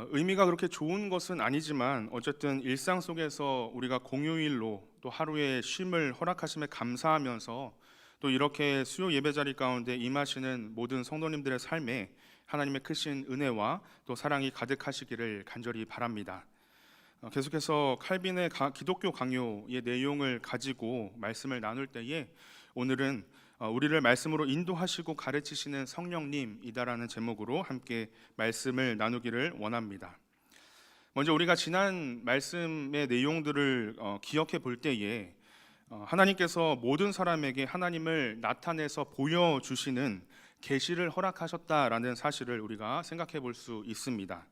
의미가 그렇게 좋은 것은 아니지만 어쨌든 일상 속에서 우리가 공휴일로 또 하루의 쉼을 허락하심에 감사하면서 또 이렇게 수요 예배 자리 가운데 임하시는 모든 성도님들의 삶에 하나님의 크신 은혜와 또 사랑이 가득하시기를 간절히 바랍니다. 계속해서 칼빈의 기독교 강요의 내용을 가지고 말씀을 나눌 때에 오늘은 우리를 말씀으로 인도하시고 가르치시는 성령님이다라는 제목으로 함께 말씀을 나누기를 원합니다. 먼저 우리가 지난 말씀의 내용들을 기억해 볼 때에 하나님께서 모든 사람에게 하나님을 나타내서 보여주시는 계시를 허락하셨다라는 사실을 우리가 생각해 볼 수 있습니다.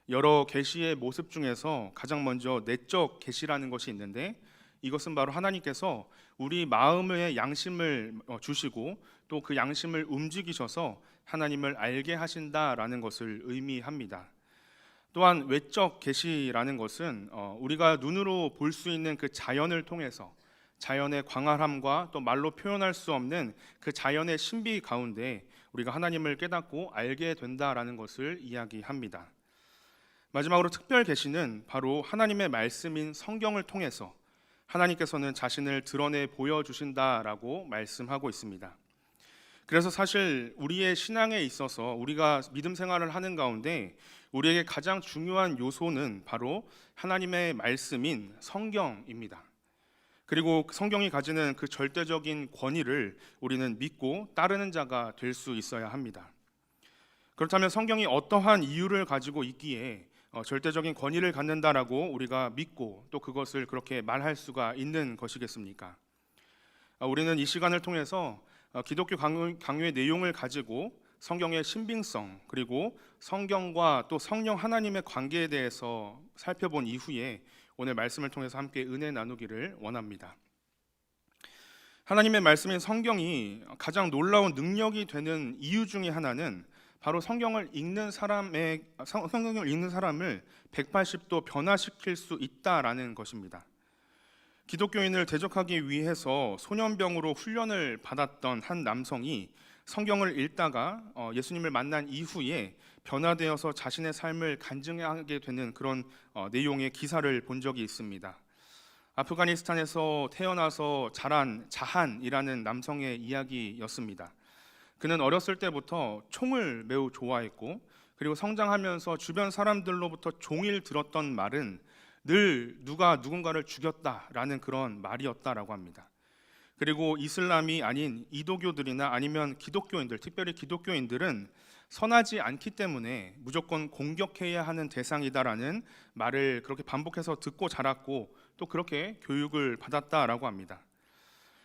여러 계시의 모습 중에서 가장 먼저 내적 계시라는 것이 있는데, 이것은 바로 하나님께서 우리 마음의 양심을 주시고 또 그 양심을 움직이셔서 하나님을 알게 하신다라는 것을 의미합니다. 또한 외적 계시라는 것은 우리가 눈으로 볼 수 있는 그 자연을 통해서 자연의 광활함과 또 말로 표현할 수 없는 그 자연의 신비 가운데 우리가 하나님을 깨닫고 알게 된다라는 것을 이야기합니다. 마지막으로 특별 계시는 바로 하나님의 말씀인 성경을 통해서 하나님께서는 자신을 드러내 보여주신다라고 말씀하고 있습니다. 그래서 사실 우리의 신앙에 있어서 우리가 믿음 생활을 하는 가운데 우리에게 가장 중요한 요소는 바로 하나님의 말씀인 성경입니다. 그리고 성경이 가지는 그 절대적인 권위를 우리는 믿고 따르는 자가 될 수 있어야 합니다. 그렇다면 성경이 어떠한 이유를 가지고 있기에 절대적인 권위를 갖는다라고 우리가 믿고 또 그것을 그렇게 말할 수가 있는 것이겠습니까? 우리는 이 시간을 통해서 기독교 강요의 내용을 가지고 성경의 신빙성 그리고 성경과 또 성령 하나님의 관계에 대해서 살펴본 이후에 오늘 말씀을 통해서 함께 은혜 나누기를 원합니다. 하나님의 말씀인 성경이 가장 놀라운 능력이 되는 이유 중에 하나는 바로 성경을 읽는 사람을 180도 변화시킬 수 있다라는 것입니다. 기독교인을 대적하기 위해서 소년병으로 훈련을 받았던 한 남성이 성경을 읽다가 예수님을 만난 이후에 변화되어서 자신의 삶을 간증하게 되는 그런 내용의 기사를 본 적이 있습니다. 아프가니스탄에서 태어나서 자란 자한이라는 남성의 이야기였습니다. 그는 어렸을 때부터 총을 매우 좋아했고, 그리고 성장하면서 주변 사람들로부터 종일 들었던 말은 늘 누가 누군가를 죽였다라는 그런 말이었다라고 합니다. 그리고 이슬람이 아닌 이도교들이나 아니면 기독교인들, 특별히 기독교인들은 선하지 않기 때문에 무조건 공격해야 하는 대상이다라는 말을 그렇게 반복해서 듣고 자랐고 또 그렇게 교육을 받았다라고 합니다.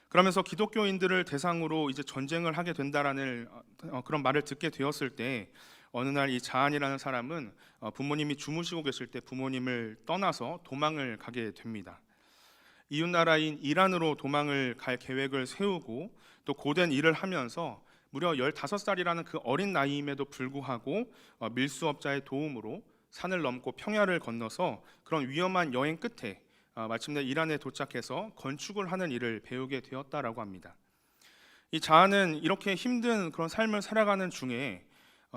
그러면서 기독교인들을 대상으로 이제 전쟁을 하게 된다라는 그런 말을 듣게 되었을 때 어느 날 이 자한이라는 사람은 부모님이 주무시고 계실 때 부모님을 떠나서 도망을 가게 됩니다. 이웃 나라인 이란으로 도망을 갈 계획을 세우고 또 고된 일을 하면서 무려 15살이라는 그 어린 나이임에도 불구하고 밀수업자의 도움으로 산을 넘고 평야를 건너서 그런 위험한 여행 끝에 마침내 이란에 도착해서 건축을 하는 일을 배우게 되었다라고 합니다. 이 자아는 이렇게 힘든 그런 삶을 살아가는 중에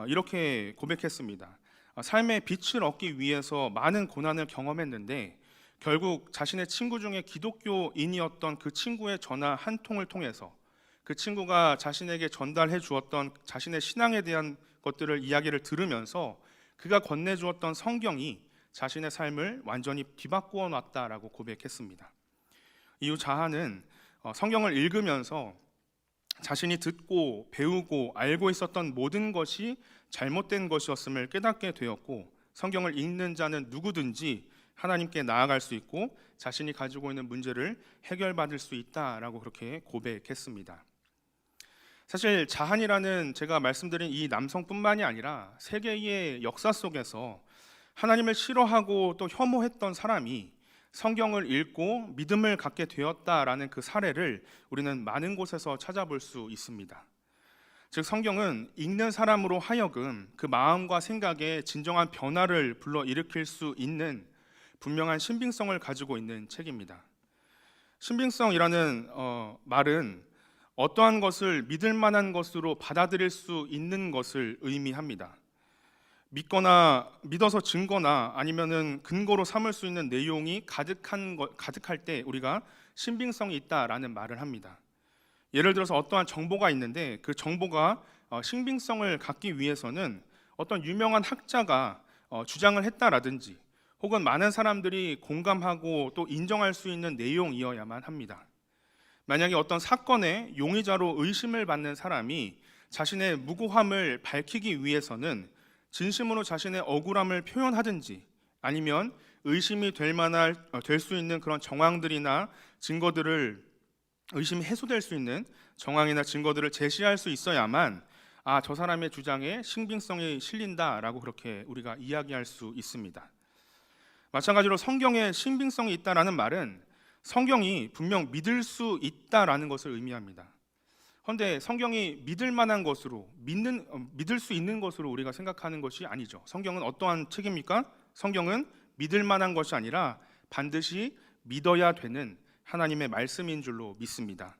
이렇게 고백했습니다. 삶의 빛을 얻기 위해서 많은 고난을 경험했는데 결국 자신의 친구 중에 기독교인이었던 그 친구의 전화 한 통을 통해서 그 친구가 자신에게 전달해 주었던 자신의 신앙에 대한 것들을 이야기를 들으면서 그가 건네주었던 성경이 자신의 삶을 완전히 뒤바꾸어 놨다라고 고백했습니다. 이후 자한은 성경을 읽으면서 자신이 듣고 배우고 알고 있었던 모든 것이 잘못된 것이었음을 깨닫게 되었고, 성경을 읽는 자는 누구든지 하나님께 나아갈 수 있고 자신이 가지고 있는 문제를 해결받을 수 있다라고 그렇게 고백했습니다. 사실 자한이라는 제가 말씀드린 이 남성뿐만이 아니라 세계의 역사 속에서 하나님을 싫어하고 또 혐오했던 사람이 성경을 읽고 믿음을 갖게 되었다라는 그 사례를 우리는 많은 곳에서 찾아볼 수 있습니다. 즉 성경은 읽는 사람으로 하여금 그 마음과 생각에 진정한 변화를 불러일으킬 수 있는 분명한 신빙성을 가지고 있는 책입니다. 신빙성이라는 말은 어떠한 것을 믿을 만한 것으로 받아들일 수 있는 것을 의미합니다. 믿어서 증거나 아니면은 근거로 삼을 수 있는 내용이 가득할 때 우리가 신빙성이 있다라는 말을 합니다. 예를 들어서 어떠한 정보가 있는데 그 정보가 신빙성을 갖기 위해서는 어떤 유명한 학자가 주장을 했다라든지 혹은 많은 사람들이 공감하고 또 인정할 수 있는 내용이어야만 합니다. 만약에 어떤 사건의 용의자로 의심을 받는 사람이 자신의 무고함을 밝히기 위해서는 진심으로 자신의 억울함을 표현하든지 아니면 의심이 될 수 있는 그런 정황들이나 증거들을 의심이 해소될 수 있는 정황이나 증거들을 제시할 수 있어야만 저 사람의 주장에 신빙성이 실린다라고 그렇게 우리가 이야기할 수 있습니다. 마찬가지로 성경에 신빙성이 있다라는 말은 성경이 분명 믿을 수 있다라는 것을 의미합니다. 그런데 성경이 믿을 만한 것으로 믿을 수 있는 것으로 우리가 생각하는 것이 아니죠. 성경은 어떠한 책입니까? 성경은 믿을 만한 것이 아니라 반드시 믿어야 되는 하나님의 말씀인 줄로 믿습니다.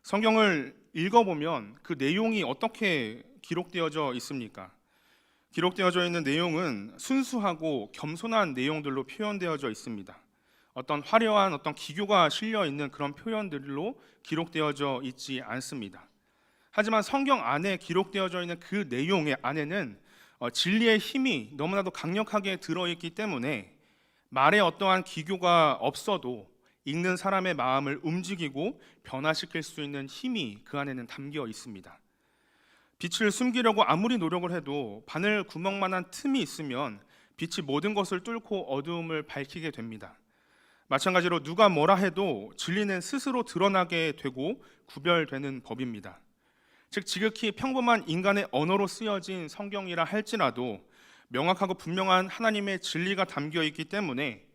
성경을 읽어보면 그 내용이 어떻게 기록되어져 있습니까? 기록되어져 있는 내용은 순수하고 겸손한 내용들로 표현되어져 있습니다. 어떤 화려한 어떤 기교가 실려 있는 그런 표현들로 기록되어져 있지 않습니다. 하지만 성경 안에 기록되어져 있는 그 내용의 안에는 진리의 힘이 너무나도 강력하게 들어있기 때문에 말에 어떠한 기교가 없어도 읽는 사람의 마음을 움직이고 변화시킬 수 있는 힘이 그 안에는 담겨 있습니다. 빛을 숨기려고 아무리 노력을 해도 바늘 구멍만한 틈이 있으면 빛이 모든 것을 뚫고 어두움을 밝히게 됩니다. 마찬가지로 누가 뭐라 해도 진리는 스스로 드러나게 되고 구별되는 법입니다. 즉 지극히 평범한 인간의 언어로 쓰여진 성경이라 할지라도 명확하고 분명한 하나님의 진리가 담겨 있기 때문에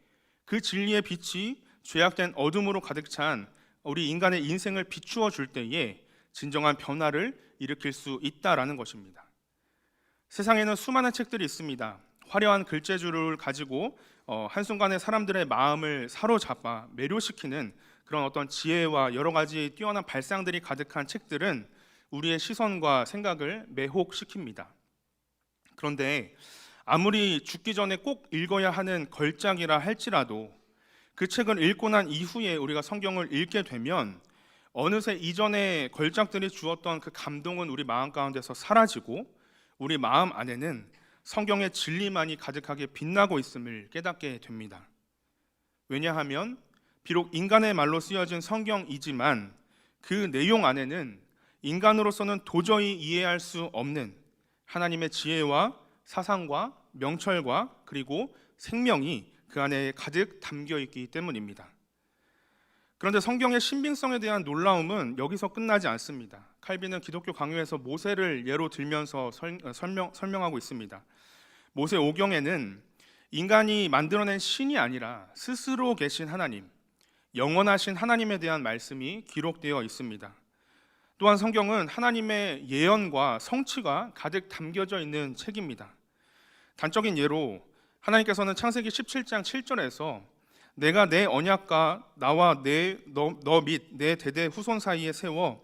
그 진리의 빛이 죄악된 어둠으로 가득 찬 우리 인간의 인생을 비추어 줄 때에 진정한 변화를 일으킬 수 있다라는 것입니다. 세상에는 수많은 책들이 있습니다. 화려한 글재주를 가지고 한순간에 사람들의 마음을 사로잡아 매료시키는 그런 어떤 지혜와 여러 가지 뛰어난 발상들이 가득한 책들은 우리의 시선과 생각을 매혹시킵니다. 그런데 아무리 죽기 전에 꼭 읽어야 하는 걸작이라 할지라도 그 책을 읽고 난 이후에 우리가 성경을 읽게 되면 어느새 이전의 걸작들이 주었던 그 감동은 우리 마음 가운데서 사라지고 우리 마음 안에는 성경의 진리만이 가득하게 빛나고 있음을 깨닫게 됩니다. 왜냐하면 비록 인간의 말로 쓰여진 성경이지만 그 내용 안에는 인간으로서는 도저히 이해할 수 없는 하나님의 지혜와 사상과 명철과 그리고 생명이 그 안에 가득 담겨 있기 때문입니다. 그런데 성경의 신빙성에 대한 놀라움은 여기서 끝나지 않습니다. 칼빈은 기독교 강요에서 모세를 예로 들면서 설명하고 있습니다. 모세 오경에는 인간이 만들어낸 신이 아니라 스스로 계신 하나님, 영원하신 하나님에 대한 말씀이 기록되어 있습니다. 또한 성경은 하나님의 예언과 성취가 가득 담겨져 있는 책입니다. 단적인 예로 하나님께서는 창세기 17장 7절에서 내가 내 언약과 나와 너 및 내 대대 후손 사이에 세워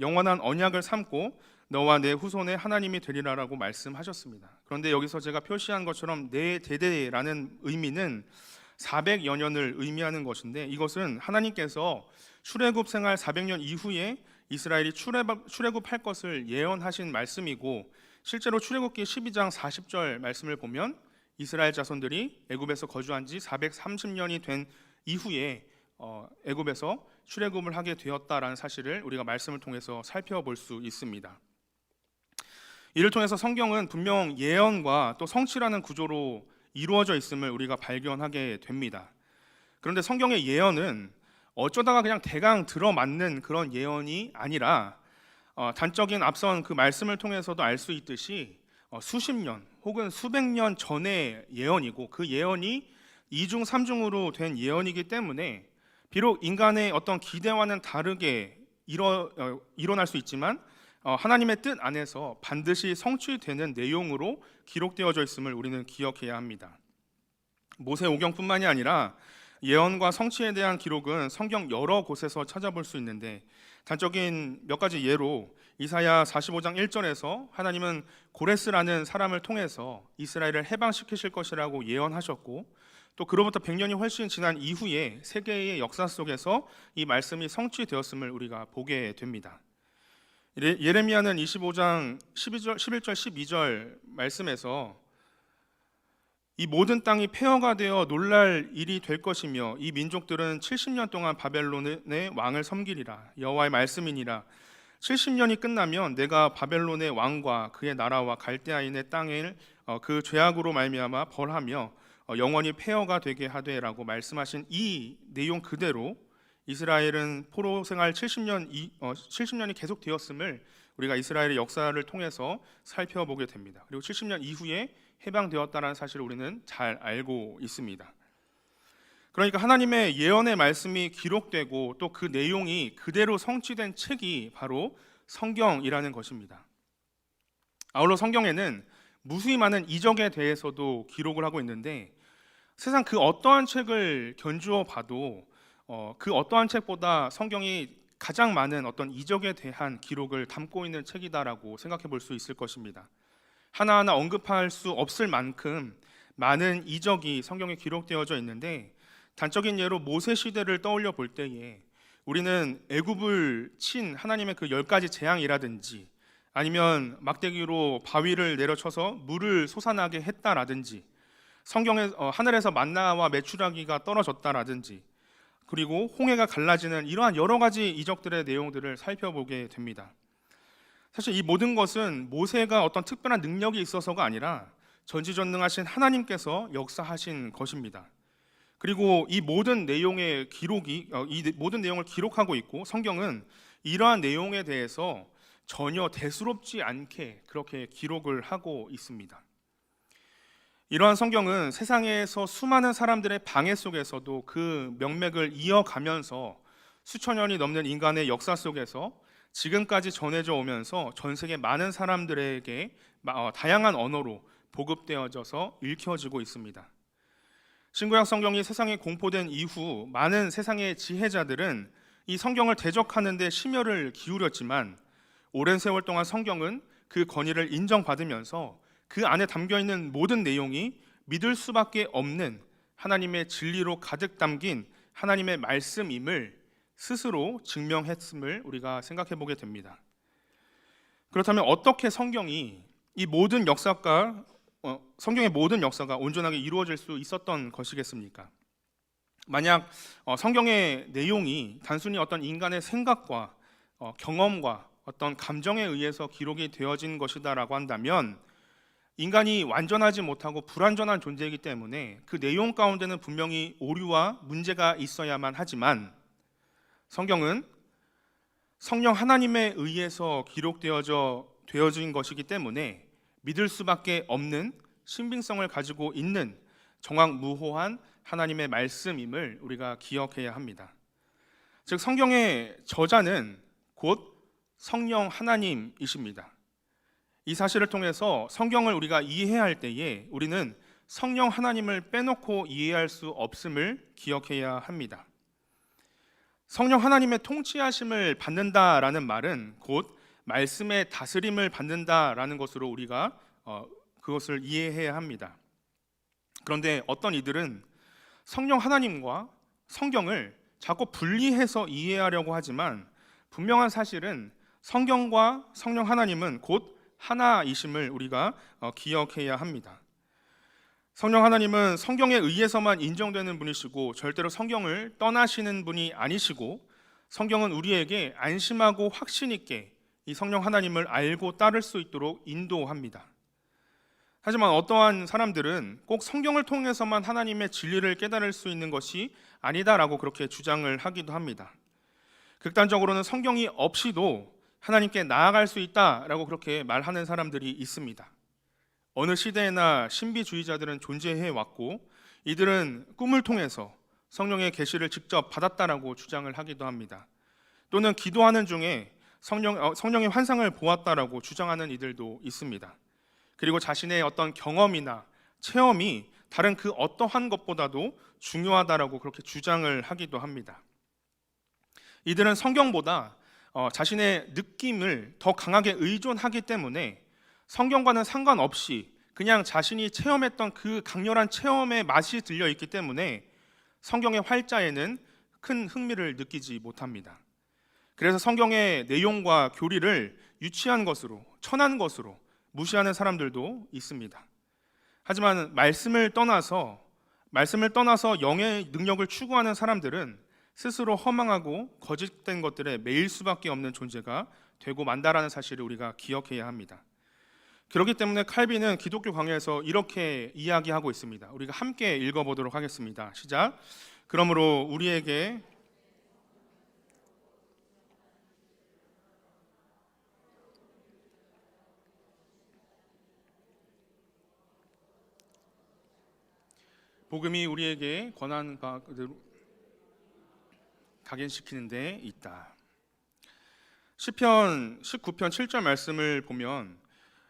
영원한 언약을 삼고 너와 내 후손의 하나님이 되리라라고 말씀하셨습니다. 그런데 여기서 제가 표시한 것처럼 내 대대라는 의미는 400여 년을 의미하는 것인데 이것은 하나님께서 출애굽 생활 400년 이후에 이스라엘이 출애굽할 것을 예언하신 말씀이고 실제로 출애굽기 12장 40절 말씀을 보면 이스라엘 자손들이 애굽에서 거주한 지 430년이 된 이후에 애굽에서 출애굽을 하게 되었다라는 사실을 우리가 말씀을 통해서 살펴볼 수 있습니다. 이를 통해서 성경은 분명 예언과 또 성취라는 구조로 이루어져 있음을 우리가 발견하게 됩니다. 그런데 성경의 예언은 어쩌다가 그냥 대강 들어맞는 그런 예언이 아니라 단적인 앞선 그 말씀을 통해서도 알 수 있듯이 수십 년 혹은 수백 년 전의 예언이고 그 예언이 이중 삼중으로 된 예언이기 때문에 비록 인간의 어떤 기대와는 다르게 일어날 수 있지만 하나님의 뜻 안에서 반드시 성취되는 내용으로 기록되어져 있음을 우리는 기억해야 합니다. 모세 오경뿐만이 아니라 예언과 성취에 대한 기록은 성경 여러 곳에서 찾아볼 수 있는데 단적인 몇 가지 예로 이사야 45장 1절에서 하나님은 고레스라는 사람을 통해서 이스라엘을 해방시키실 것이라고 예언하셨고, 또 그로부터 100년이 훨씬 지난 이후에 세계의 역사 속에서 이 말씀이 성취되었음을 우리가 보게 됩니다. 예레미야는 25장 11절 12절 말씀에서 이 모든 땅이 폐허가 되어 놀랄 일이 될 것이며 이 민족들은 70년 동안 바벨론의 왕을 섬기리라. 여호와의 말씀이니라. 70년이 끝나면 내가 바벨론의 왕과 그의 나라와 갈대아인의 땅을 그 죄악으로 말미암아 벌하며 영원히 폐허가 되게 하되라고 말씀하신 이 내용 그대로 이스라엘은 포로 생활 70년이 계속되었음을 우리가 이스라엘의 역사를 통해서 살펴보게 됩니다. 그리고 70년 이후에 해방되었다는 사실을 우리는 잘 알고 있습니다. 그러니까 하나님의 예언의 말씀이 기록되고 또 그 내용이 그대로 성취된 책이 바로 성경이라는 것입니다. 아울러 성경에는 무수히 많은 이적에 대해서도 기록을 하고 있는데 세상 그 어떠한 책을 견주어 봐도 그 어떠한 책보다 성경이 가장 많은 어떤 이적에 대한 기록을 담고 있는 책이다라고 생각해 볼 수 있을 것입니다. 하나하나 언급할 수 없을 만큼 많은 이적이 성경에 기록되어져 있는데, 단적인 예로 모세 시대를 떠올려 볼 때에 우리는 애굽을 친 하나님의 그 10가지 재앙이라든지, 아니면 막대기로 바위를 내려쳐서 물을 솟아나게 했다라든지, 성경에 하늘에서 만나와 메추라기가 떨어졌다라든지, 그리고 홍해가 갈라지는 이러한 여러 가지 이적들의 내용들을 살펴보게 됩니다. 사실 이 모든 것은 모세가 어떤 특별한 능력이 있어서가 아니라 전지전능하신 하나님께서 역사하신 것입니다. 그리고 이 모든 내용의 이 모든 내용을 기록하고 있고, 성경은 이러한 내용에 대해서 전혀 대수롭지 않게 그렇게 기록을 하고 있습니다. 이러한 성경은 세상에서 수많은 사람들의 방해 속에서도 그 명맥을 이어가면서 수천 년이 넘는 인간의 역사 속에서 지금까지 전해져 오면서 전 세계 많은 사람들에게 다양한 언어로 보급되어져서 읽혀지고 있습니다. 신구약 성경이 세상에 공포된 이후 많은 세상의 지혜자들은 이 성경을 대적하는 데 심혈을 기울였지만, 오랜 세월 동안 성경은 그 권위를 인정받으면서 그 안에 담겨있는 모든 내용이 믿을 수밖에 없는 하나님의 진리로 가득 담긴 하나님의 말씀임을 스스로 증명했음을 우리가 생각해 보게 됩니다. 그렇다면 어떻게 성경의 모든 역사가 온전하게 이루어질 수 있었던 것이겠습니까? 만약 성경의 내용이 단순히 어떤 인간의 생각과 경험과 어떤 감정에 의해서 기록이 되어진 것이다라고 한다면, 인간이 완전하지 못하고 불완전한 존재이기 때문에 그 내용 가운데는 분명히 오류와 문제가 있어야만 하지만, 성경은 성령 하나님에 의해서 되어진 것이기 때문에 믿을 수밖에 없는 신빙성을 가지고 있는 정확무호한 하나님의 말씀임을 우리가 기억해야 합니다. 즉, 성경의 저자는 곧 성령 하나님이십니다. 이 사실을 통해서 성경을 우리가 이해할 때에 우리는 성령 하나님을 빼놓고 이해할 수 없음을 기억해야 합니다. 성령 하나님의 통치하심을 받는다라는 말은 곧 말씀의 다스림을 받는다라는 것으로 우리가 그것을 이해해야 합니다. 그런데 어떤 이들은 성령 하나님과 성경을 자꾸 분리해서 이해하려고 하지만, 분명한 사실은 성경과 성령 하나님은 곧 하나이심을 우리가 기억해야 합니다. 성령 하나님은 성경에 의해서만 인정되는 분이시고 절대로 성경을 떠나시는 분이 아니시고, 성경은 우리에게 안심하고 확신 있게 이 성령 하나님을 알고 따를 수 있도록 인도합니다. 하지만 어떠한 사람들은 꼭 성경을 통해서만 하나님의 진리를 깨달을 수 있는 것이 아니다라고 그렇게 주장을 하기도 합니다. 극단적으로는 성경이 없이도 하나님께 나아갈 수 있다라고 그렇게 말하는 사람들이 있습니다. 어느 시대에나 신비주의자들은 존재해 왔고, 이들은 꿈을 통해서 성령의 계시를 직접 받았다라고 주장을 하기도 합니다. 또는 기도하는 중에 성령의 환상을 보았다라고 주장하는 이들도 있습니다. 그리고 자신의 어떤 경험이나 체험이 다른 그 어떠한 것보다도 중요하다라고 그렇게 주장을 하기도 합니다. 이들은 성경보다 자신의 느낌을 더 강하게 의존하기 때문에 성경과는 상관없이 그냥 자신이 체험했던 그 강렬한 체험의 맛이 들려 있기 때문에 성경의 활자에는 큰 흥미를 느끼지 못합니다. 그래서 성경의 내용과 교리를 유치한 것으로, 천한 것으로 무시하는 사람들도 있습니다. 하지만 말씀을 떠나서 영의 능력을 추구하는 사람들은 스스로 허망하고 거짓된 것들에 매일 수밖에 없는 존재가 되고 만다라는 사실을 우리가 기억해야 합니다. 그렇기 때문에 칼빈은 기독교 강해에서 이렇게 이야기하고 있습니다. 우리가 함께 읽어보도록 하겠습니다. 시작. 그러므로 우리에게 복음이 우리에게 권한 바 그대로 각인시키는 데 있다. 시편 19편 7절 말씀을 보면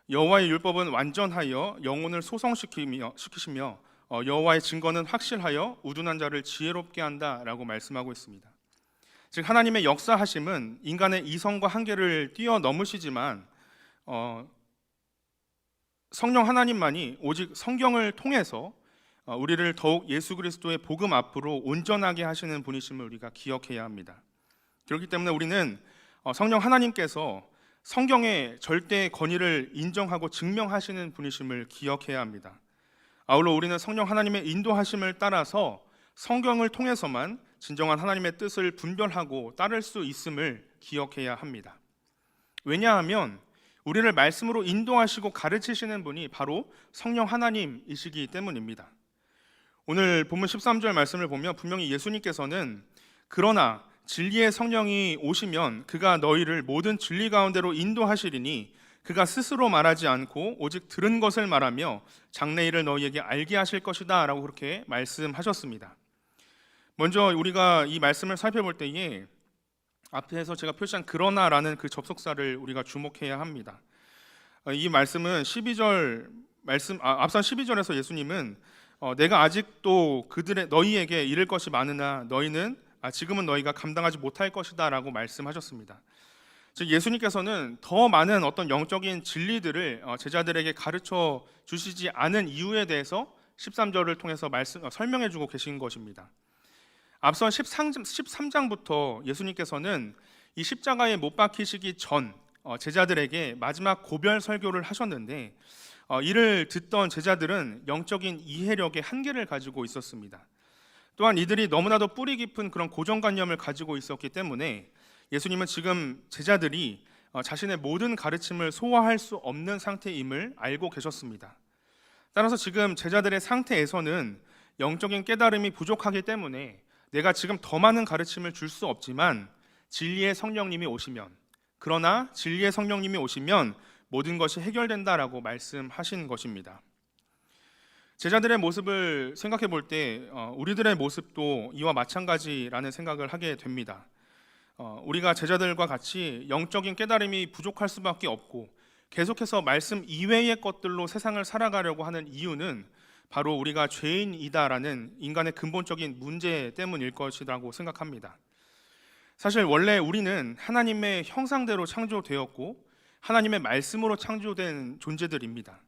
여호와의 율법은 완전하여 영혼을 소성시키시며 여호와의 증거는 확실하여 우둔한 자를 지혜롭게 한다라고 말씀하고 있습니다. 즉 하나님의 역사하심은 인간의 이성과 한계를 뛰어넘으시지만 성령 하나님만이 오직 성경을 통해서 우리를 더욱 예수 그리스도의 복음 앞으로 온전하게 하시는 분이심을 우리가 기억해야 합니다. 그렇기 때문에 우리는 성령 하나님께서 성경의 절대 권위를 인정하고 증명하시는 분이심을 기억해야 합니다. 아울러 우리는 성령 하나님의 인도하심을 따라서 성경을 통해서만 진정한 하나님의 뜻을 분별하고 따를 수 있음을 기억해야 합니다. 왜냐하면 우리를 말씀으로 인도하시고 가르치시는 분이 바로 성령 하나님이시기 때문입니다. 오늘 본문 13절 말씀을 보면 분명히 예수님께서는 그러나 진리의 성령이 오시면 그가 너희를 모든 진리 가운데로 인도하시리니 그가 스스로 말하지 않고 오직 들은 것을 말하며 장래일을 너희에게 알게 하실 것이다 라고 그렇게 말씀하셨습니다. 먼저 우리가 이 말씀을 살펴볼 때에 앞에서 제가 표시한 그러나라는 그 접속사를 우리가 주목해야 합니다. 이 말씀은 12절 말씀 앞선 12절에서 예수님은 내가 아직도 너희에게 이를 것이 많으나 지금은 너희가 감당하지 못할 것이다 라고 말씀하셨습니다. 즉 예수님께서는 더 많은 어떤 영적인 진리들을 제자들에게 가르쳐 주시지 않은 이유에 대해서 13절을 통해서 설명해 주고 계신 것입니다. 앞선 13장부터 예수님께서는 이 십자가에 못 박히시기 전 제자들에게 마지막 고별 설교를 하셨는데 이를 듣던 제자들은 영적인 이해력의 한계를 가지고 있었습니다. 또한 이들이 너무나도 뿌리 깊은 그런 고정관념을 가지고 있었기 때문에 예수님은 지금 제자들이 자신의 모든 가르침을 소화할 수 없는 상태임을 알고 계셨습니다. 따라서 지금 제자들의 상태에서는 영적인 깨달음이 부족하기 때문에 내가 지금 더 많은 가르침을 줄 수 없지만 진리의 성령님이 오시면 모든 것이 해결된다라고 말씀하신 것입니다. 제자들의 모습을 생각해 볼 때 우리들의 모습도 이와 마찬가지라는 생각을 하게 됩니다. 우리가 제자들과 같이 영적인 깨달음이 부족할 수밖에 없고 계속해서 말씀 이외의 것들로 세상을 살아가려고 하는 이유는 바로 우리가 죄인이다라는 인간의 근본적인 문제 때문일 것이라고 생각합니다. 사실 원래 우리는 하나님의 형상대로 창조되었고 하나님의 말씀으로 창조된 존재들입니다.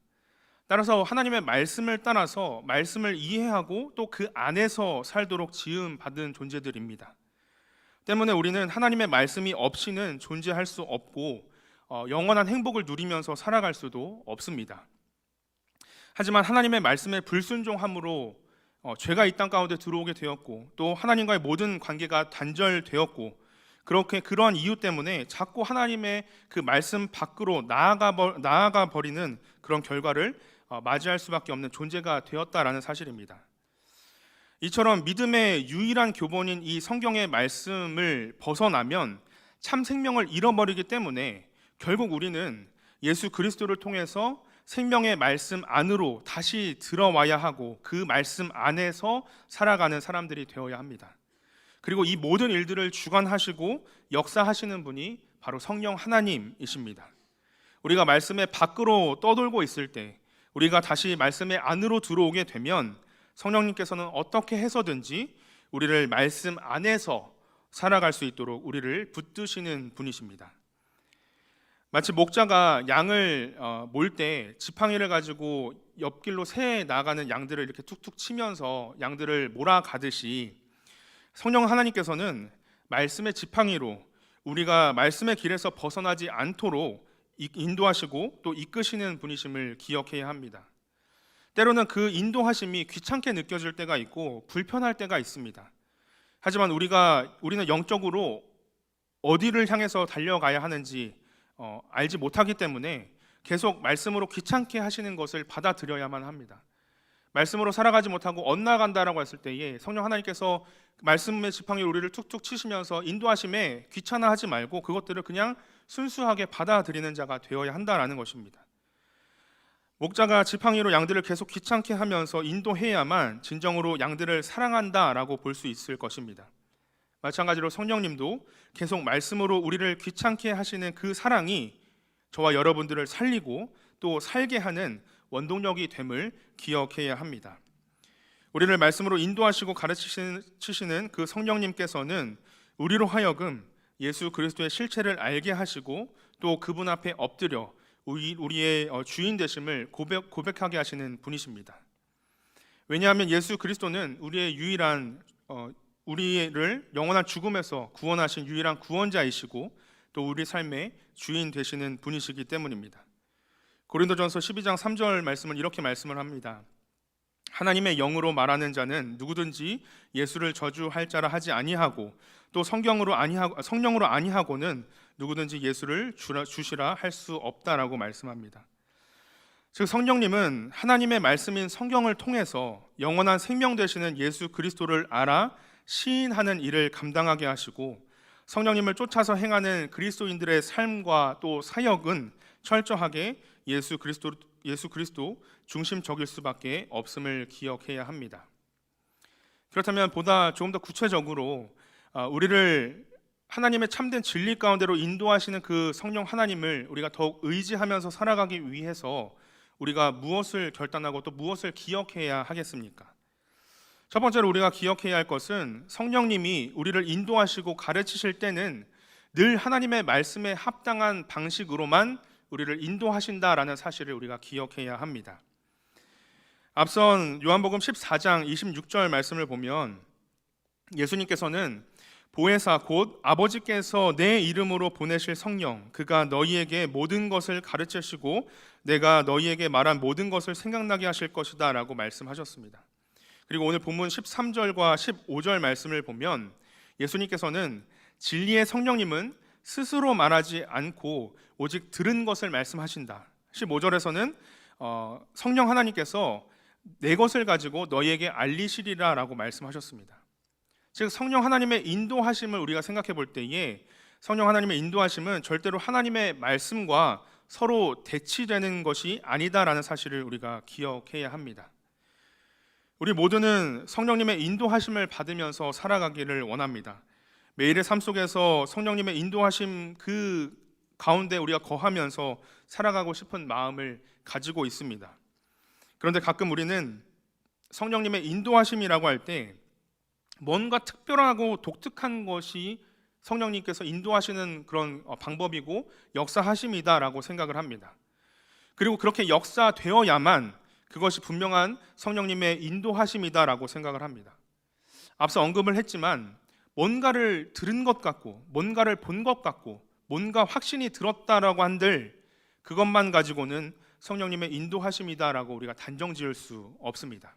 따라서 하나님의 말씀을 따라서 말씀을 이해하고 또 그 안에서 살도록 지음받은 존재들입니다. 때문에 우리는 하나님의 말씀이 없이는 존재할 수 없고 영원한 행복을 누리면서 살아갈 수도 없습니다. 하지만 하나님의 말씀에 불순종함으로 죄가 이 땅 가운데 들어오게 되었고 또 하나님과의 모든 관계가 단절되었고 그러한 이유 때문에 자꾸 하나님의 그 말씀 밖으로 나아가 버리는 그런 결과를 맞이할 수밖에 없는 존재가 되었다라는 사실입니다. 이처럼 믿음의 유일한 교본인 이 성경의 말씀을 벗어나면 참 생명을 잃어버리기 때문에 결국 우리는 예수 그리스도를 통해서 생명의 말씀 안으로 다시 들어와야 하고 그 말씀 안에서 살아가는 사람들이 되어야 합니다. 그리고 이 모든 일들을 주관하시고 역사하시는 분이 바로 성령 하나님이십니다. 우리가 말씀의 밖으로 떠돌고 있을 때 우리가 다시 말씀의 안으로 들어오게 되면 성령님께서는 어떻게 해서든지 우리를 말씀 안에서 살아갈 수 있도록 우리를 붙드시는 분이십니다. 마치 목자가 양을 몰 때 지팡이를 가지고 옆길로 새 나가는 양들을 이렇게 툭툭 치면서 양들을 몰아가듯이 성령 하나님께서는 말씀의 지팡이로 우리가 말씀의 길에서 벗어나지 않도록 인도하시고 또 이끄시는 분이심을 기억해야 합니다. 때로는 그 인도하심이 귀찮게 느껴질 때가 있고 불편할 때가 있습니다. 하지만 우리는 영적으로 어디를 향해서 달려가야 하는지 알지 못하기 때문에 계속 말씀으로 귀찮게 하시는 것을 받아들여야만 합니다. 말씀으로 살아가지 못하고 엇나간다라고 했을 때에 성령 하나님께서 말씀의 지팡이로 우리를 툭툭 치시면서 인도하심에 귀찮아하지 말고 그것들을 그냥 순수하게 받아들이는 자가 되어야 한다라는 것입니다. 목자가 지팡이로 양들을 계속 귀찮게 하면서 인도해야만 진정으로 양들을 사랑한다라고 볼 수 있을 것입니다. 마찬가지로 성령님도 계속 말씀으로 우리를 귀찮게 하시는 그 사랑이 저와 여러분들을 살리고 또 살게 하는 원동력이 됨을 기억해야 합니다. 우리를 말씀으로 인도하시고 가르치시는 그 성령님께서는 우리로 하여금 예수 그리스도의 실체를 알게 하시고 또 그분 앞에 엎드려 우리의 주인 되심을 고백하게 하시는 분이십니다. 왜냐하면 예수 그리스도는 우리를 영원한 죽음에서 구원하신 유일한 구원자이시고 또 우리 삶의 주인 되시는 분이시기 때문입니다. 고린도전서 12장 3절 말씀은 이렇게 말씀을 합니다. 하나님의 영으로 말하는 자는 누구든지 예수를 저주할 자라 하지 아니하고 또 성령으로 아니하고는 누구든지 예수를 주시라 할 수 없다라고 말씀합니다. 즉 성령님은 하나님의 말씀인 성경을 통해서 영원한 생명 되시는 예수 그리스도를 알아 시인하는 일을 감당하게 하시고 성령님을 쫓아서 행하는 그리스도인들의 삶과 또 사역은 철저하게 예수 그리스도 중심적일 수밖에 없음을 기억해야 합니다. 그렇다면 보다 조금 더 구체적으로 우리를 하나님의 참된 진리 가운데로 인도하시는 그 성령 하나님을 우리가 더욱 의지하면서 살아가기 위해서 우리가 무엇을 결단하고 또 무엇을 기억해야 하겠습니까? 첫 번째로 우리가 기억해야 할 것은 성령님이 우리를 인도하시고 가르치실 때는 늘 하나님의 말씀에 합당한 방식으로만 우리를 인도하신다라는 사실을 우리가 기억해야 합니다. 앞선 요한복음 14장 26절 말씀을 보면 예수님께서는 보혜사 곧 아버지께서 내 이름으로 보내실 성령 그가 너희에게 모든 것을 가르치시고 내가 너희에게 말한 모든 것을 생각나게 하실 것이다 라고 말씀하셨습니다. 그리고 오늘 본문 13절과 15절 말씀을 보면 예수님께서는 진리의 성령님은 스스로 말하지 않고 오직 들은 것을 말씀하신다. 15절에서는 성령 하나님께서 내 것을 가지고 너희에게 알리시리라 라고 말씀하셨습니다. 즉 성령 하나님의 인도하심을 우리가 생각해 볼 때에 성령 하나님의 인도하심은 절대로 하나님의 말씀과 서로 대치되는 것이 아니다라는 사실을 우리가 기억해야 합니다. 우리 모두는 성령님의 인도하심을 받으면서 살아가기를 원합니다. 매일의 삶 속에서 성령님의 인도하심 그 가운데 우리가 거하면서 살아가고 싶은 마음을 가지고 있습니다. 그런데 가끔 우리는 성령님의 인도하심이라고 할 때 뭔가 특별하고 독특한 것이 성령님께서 인도하시는 그런 방법이고 역사하심이다라고 생각을 합니다. 그리고 그렇게 역사되어야만 그것이 분명한 성령님의 인도하심이다라고 생각을 합니다. 앞서 언급을 했지만 뭔가를 들은 것 같고 뭔가를 본 것 같고 뭔가 확신이 들었다라고 한들 그것만 가지고는 성령님의 인도하심이다라고 우리가 단정지을 수 없습니다.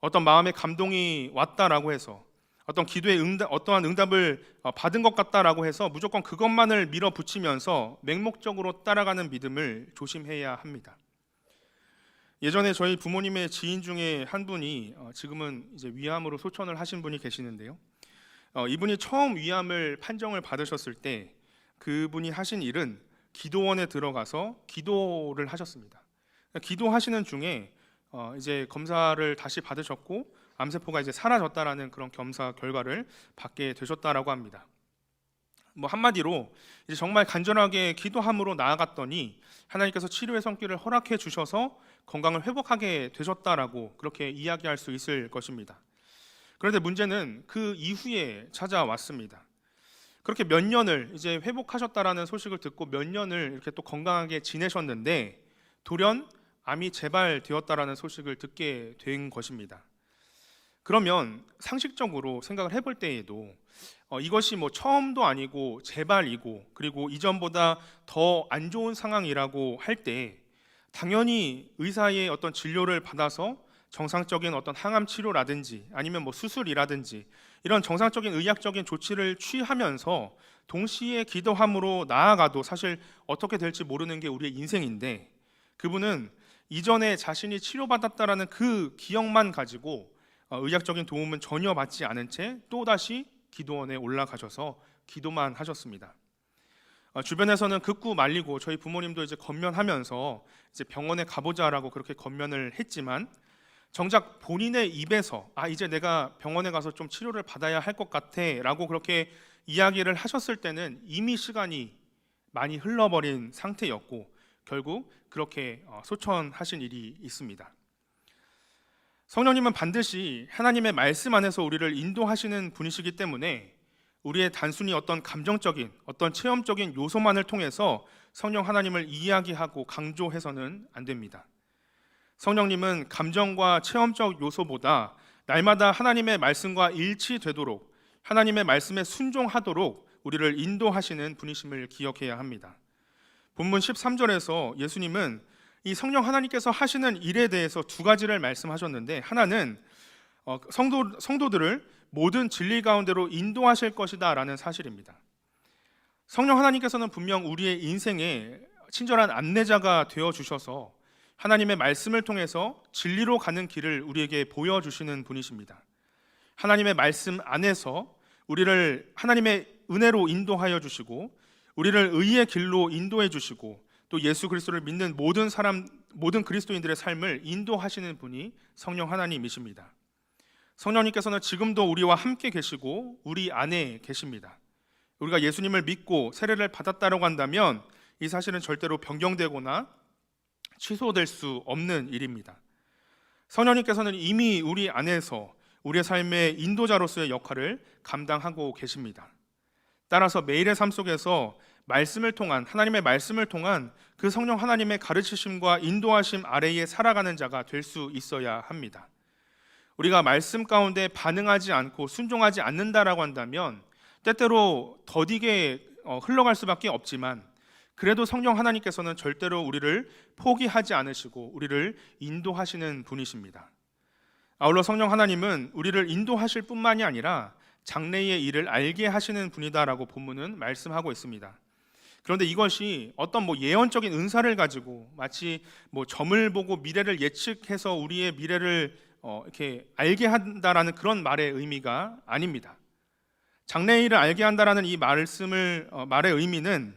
어떤 마음의 감동이 왔다라고 해서 어떤 기도의 어떠한 응답을 받은 것 같다라고 해서 무조건 그것만을 밀어붙이면서 맹목적으로 따라가는 믿음을 조심해야 합니다. 예전에 저희 부모님의 지인 중에 한 분이 지금은 이제 위암으로 소천을 하신 분이 계시는데요. 이분이 처음 위암을 판정을 받으셨을 때 그분이 하신 일은 기도원에 들어가서 기도를 하셨습니다. 기도하시는 중에 이제 검사를 다시 받으셨고 암세포가 이제 사라졌다라는 그런 검사 결과를 받게 되셨다라고 합니다. 뭐 한마디로 이제 정말 간절하게 기도함으로 나아갔더니 하나님께서 치료의 손길을 허락해 주셔서 건강을 회복하게 되셨다라고 그렇게 이야기할 수 있을 것입니다. 그런데 문제는 그 이후에 찾아왔습니다. 그렇게 몇 년을 이제 회복하셨다라는 소식을 듣고 몇 년을 이렇게 또 건강하게 지내셨는데 돌연 암이 재발되었다라는 소식을 듣게 된 것입니다. 그러면 상식적으로 생각을 해볼 때에도 이것이 뭐 처음도 아니고 재발이고 그리고 이전보다 더 안 좋은 상황이라고 할 때 당연히 의사의 어떤 진료를 받아서 정상적인 어떤 항암 치료라든지 아니면 뭐 수술이라든지 이런 정상적인 의학적인 조치를 취하면서 동시에 기도함으로 나아가도 사실 어떻게 될지 모르는 게 우리의 인생인데, 그분은 이전에 자신이 치료받았다라는 그 기억만 가지고 의학적인 도움은 전혀 받지 않은 채 또다시 기도원에 올라가셔서 기도만 하셨습니다. 주변에서는 극구 말리고 저희 부모님도 이제 건면하면서 이제 병원에 가보자라고 그렇게 건면을 했지만 정작 본인의 입에서 이제 내가 병원에 가서 좀 치료를 받아야 할 것 같아라고 그렇게 이야기를 하셨을 때는 이미 시간이 많이 흘러버린 상태였고 결국 그렇게 소천하신 일이 있습니다. 성령님은 반드시 하나님의 말씀 안에서 우리를 인도하시는 분이시기 때문에 우리의 단순히 어떤 감정적인 어떤 체험적인 요소만을 통해서 성령 하나님을 이야기하고 강조해서는 안 됩니다. 성령님은 감정과 체험적 요소보다 날마다 하나님의 말씀과 일치되도록 하나님의 말씀에 순종하도록 우리를 인도하시는 분이심을 기억해야 합니다. 본문 13절에서 예수님은 이 성령 하나님께서 하시는 일에 대해서 두 가지를 말씀하셨는데, 하나는 성도들을 모든 진리 가운데로 인도하실 것이다 라는 사실입니다. 성령 하나님께서는 분명 우리의 인생에 친절한 안내자가 되어주셔서 하나님의 말씀을 통해서 진리로 가는 길을 우리에게 보여주시는 분이십니다. 하나님의 말씀 안에서 우리를 하나님의 은혜로 인도하여 주시고 우리를 의의 길로 인도해 주시고 또 예수 그리스도를 믿는 모든 그리스도인들의 삶을 인도하시는 분이 성령 하나님이십니다. 성령님께서는 지금도 우리와 함께 계시고 우리 안에 계십니다. 우리가 예수님을 믿고 세례를 받았다고 한다면 이 사실은 절대로 변경되거나 취소될 수 없는 일입니다. 성령님께서는 이미 우리 안에서 우리의 삶의 인도자로서의 역할을 감당하고 계십니다. 따라서 매일의 삶 속에서 말씀을 통한 하나님의 말씀을 통한 그 성령 하나님의 가르치심과 인도하심 아래에 살아가는 자가 될 수 있어야 합니다. 우리가 말씀 가운데 반응하지 않고 순종하지 않는다라고 한다면 때때로 더디게 흘러갈 수밖에 없지만 그래도 성령 하나님께서는 절대로 우리를 포기하지 않으시고 우리를 인도하시는 분이십니다. 아울러 성령 하나님은 우리를 인도하실 뿐만이 아니라 장래의 일을 알게 하시는 분이다라고 본문은 말씀하고 있습니다. 그런데 이것이 어떤 예언적인 은사를 가지고 마치 점을 보고 미래를 예측해서 우리의 미래를 이렇게 알게 한다라는 그런 말의 의미가 아닙니다. 장래의 일을 알게 한다라는 이 말의 의미는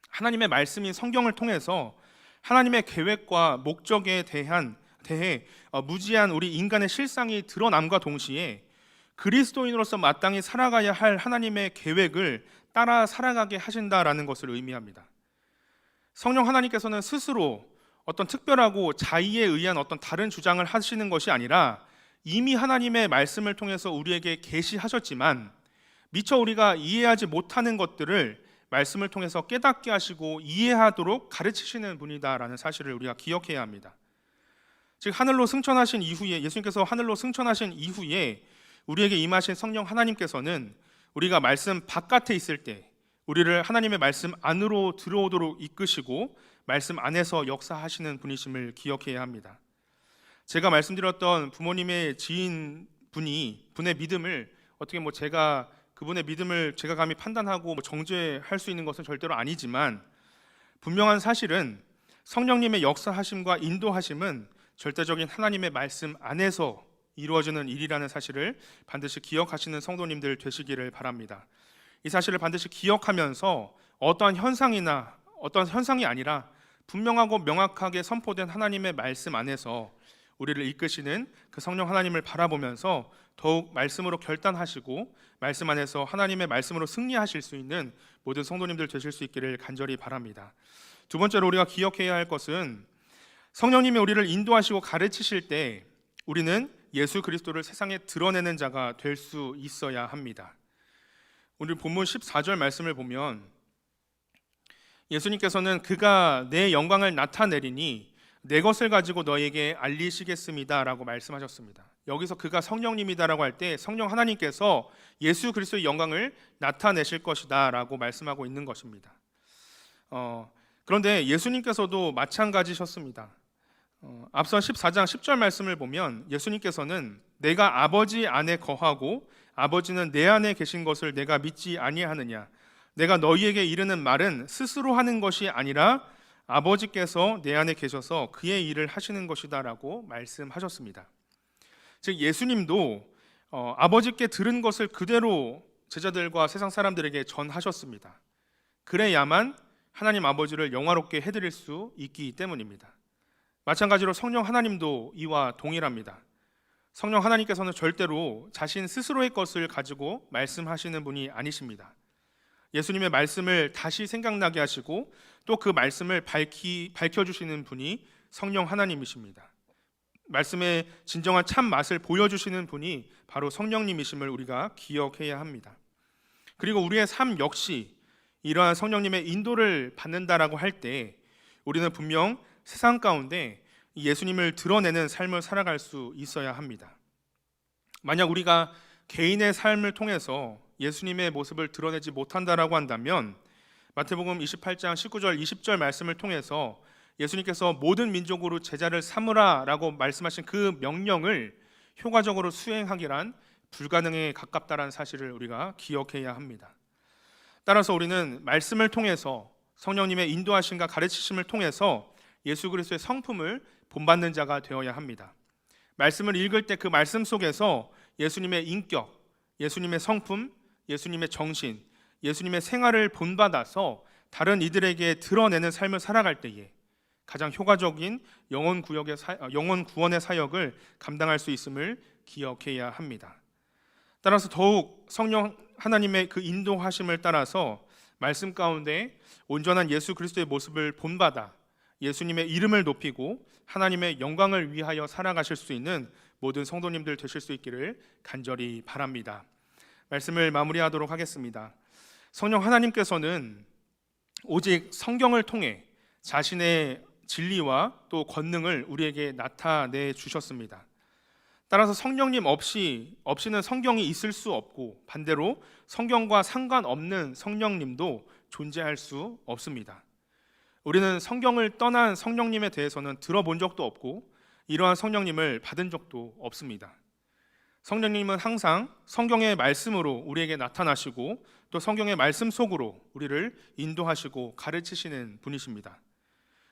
하나님의 말씀인 성경을 통해서 하나님의 계획과 목적에 대해 무지한 우리 인간의 실상이 드러남과 동시에 그리스도인으로서 마땅히 살아가야 할 하나님의 계획을 따라 살아가게 하신다라는 것을 의미합니다. 성령 하나님께서는 스스로 어떤 특별하고 자의에 의한 어떤 다른 주장을 하시는 것이 아니라 이미 하나님의 말씀을 통해서 우리에게 계시하셨지만 미처 우리가 이해하지 못하는 것들을 말씀을 통해서 깨닫게 하시고 이해하도록 가르치시는 분이다라는 사실을 우리가 기억해야 합니다. 즉 하늘로 승천하신 이후에 예수님께서 하늘로 승천하신 이후에 우리에게 임하신 성령 하나님께서는 우리가 말씀 바깥에 있을 때 우리를 하나님의 말씀 안으로 들어오도록 이끄시고 말씀 안에서 역사하시는 분이심을 기억해야 합니다. 제가 말씀드렸던 부모님의 분의 믿음을 어떻게 그분의 믿음을 제가 감히 판단하고 정죄할 수 있는 것은 절대로 아니지만 분명한 사실은 성령님의 역사하심과 인도하심은 절대적인 하나님의 말씀 안에서 이루어지는 일이라는 사실을 반드시 기억하시는 성도님들 되시기를 바랍니다. 이 사실을 반드시 기억하면서 어떠한 현상이 아니라 분명하고 명확하게 선포된 하나님의 말씀 안에서 우리를 이끄시는 그 성령 하나님을 바라보면서 더욱 말씀으로 결단하시고 말씀 안에서 하나님의 말씀으로 승리하실 수 있는 모든 성도님들 되실 수 있기를 간절히 바랍니다. 두 번째로 우리가 기억해야 할 것은 성령님이 우리를 인도하시고 가르치실 때 우리는 예수 그리스도를 세상에 드러내는 자가 될 수 있어야 합니다. 오늘 본문 14절 말씀을 보면 예수님께서는 그가 내 영광을 나타내리니 내 것을 가지고 너에게 알리시겠습니다 라고 말씀하셨습니다. 여기서 그가 성령님이다라고 할 때 성령 하나님께서 예수 그리스도의 영광을 나타내실 것이다 라고 말씀하고 있는 것입니다. 그런데 예수님께서도 마찬가지셨습니다. 앞서 14장 10절 말씀을 보면 예수님께서는 내가 아버지 안에 거하고 아버지는 내 안에 계신 것을 내가 믿지 아니하느냐, 내가 너희에게 이르는 말은 스스로 하는 것이 아니라 아버지께서 내 안에 계셔서 그의 일을 하시는 것이다 라고 말씀하셨습니다. 즉 예수님도 아버지께 들은 것을 그대로 제자들과 세상 사람들에게 전하셨습니다. 그래야만 하나님 아버지를 영화롭게 해드릴 수 있기 때문입니다. 마찬가지로 성령 하나님도 이와 동일합니다. 성령 하나님께서는 절대로 자신 스스로의 것을 가지고 말씀하시는 분이 아니십니다. 예수님의 말씀을 다시 생각나게 하시고 또 그 말씀을 밝혀주시는 분이 성령 하나님이십니다. 말씀의 진정한 참 맛을 보여주시는 분이 바로 성령님이심을 우리가 기억해야 합니다. 그리고 우리의 삶 역시 이러한 성령님의 인도를 받는다라고 할 때 우리는 분명 세상 가운데 예수님을 드러내는 삶을 살아갈 수 있어야 합니다. 만약 우리가 개인의 삶을 통해서 예수님의 모습을 드러내지 못한다라고 한다면 마태복음 28장 19절 20절 말씀을 통해서 예수님께서 모든 민족으로 제자를 삼으라라고 말씀하신 그 명령을 효과적으로 수행하기란 불가능에 가깝다라는 사실을 우리가 기억해야 합니다. 따라서 우리는 말씀을 통해서 성령님의 인도하심과 가르치심을 통해서 예수 그리스도의 성품을 본받는 자가 되어야 합니다. 말씀을 읽을 때 그 말씀 속에서 예수님의 인격, 예수님의 성품, 예수님의 정신, 예수님의 생활을 본받아서 다른 이들에게 드러내는 삶을 살아갈 때에 가장 효과적인 영혼 구원의 사역을 감당할 수 있음을 기억해야 합니다. 따라서 더욱 성령 하나님의 그 인도하심을 따라서 말씀 가운데 온전한 예수 그리스도의 모습을 본받아 예수님의 이름을 높이고 하나님의 영광을 위하여 살아가실 수 있는 모든 성도님들 되실 수 있기를 간절히 바랍니다. 말씀을 마무리하도록 하겠습니다. 성령 하나님께서는 오직 성경을 통해 자신의 진리와 또 권능을 우리에게 나타내 주셨습니다. 따라서 성령님 없이는 성경이 있을 수 없고 반대로 성경과 상관없는 성령님도 존재할 수 없습니다. 우리는 성경을 떠난 성령님에 대해서는 들어본 적도 없고 이러한 성령님을 받은 적도 없습니다. 성령님은 항상 성경의 말씀으로 우리에게 나타나시고 또 성경의 말씀 속으로 우리를 인도하시고 가르치시는 분이십니다.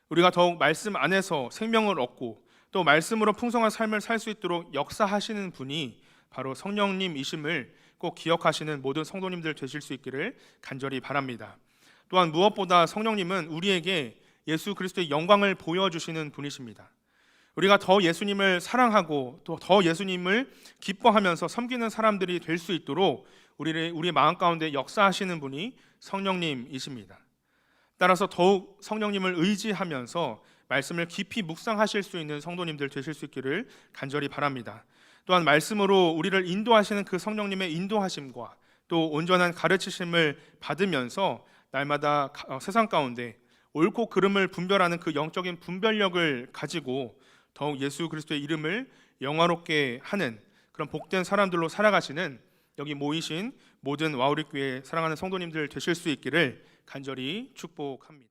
우리가 더욱 말씀 안에서 생명을 얻고 또 말씀으로 풍성한 삶을 살 수 있도록 역사하시는 분이 바로 성령님이심을 꼭 기억하시는 모든 성도님들 되실 수 있기를 간절히 바랍니다. 또한 무엇보다 성령님은 우리에게 예수 그리스도의 영광을 보여주시는 분이십니다. 우리가 더 예수님을 사랑하고 또 더 예수님을 기뻐하면서 섬기는 사람들이 될 수 있도록 우리의 마음 가운데 역사하시는 분이 성령님이십니다. 따라서 더욱 성령님을 의지하면서 말씀을 깊이 묵상하실 수 있는 성도님들 되실 수 있기를 간절히 바랍니다. 또한 말씀으로 우리를 인도하시는 그 성령님의 인도하심과 또 온전한 가르치심을 받으면서 날마다 세상 가운데 옳고 그름을 분별하는 그 영적인 분별력을 가지고 더욱 예수 그리스도의 이름을 영화롭게 하는 그런 복된 사람들로 살아가시는 여기 모이신 모든 와우리 교회 사랑하는 성도님들 되실 수 있기를 간절히 축복합니다.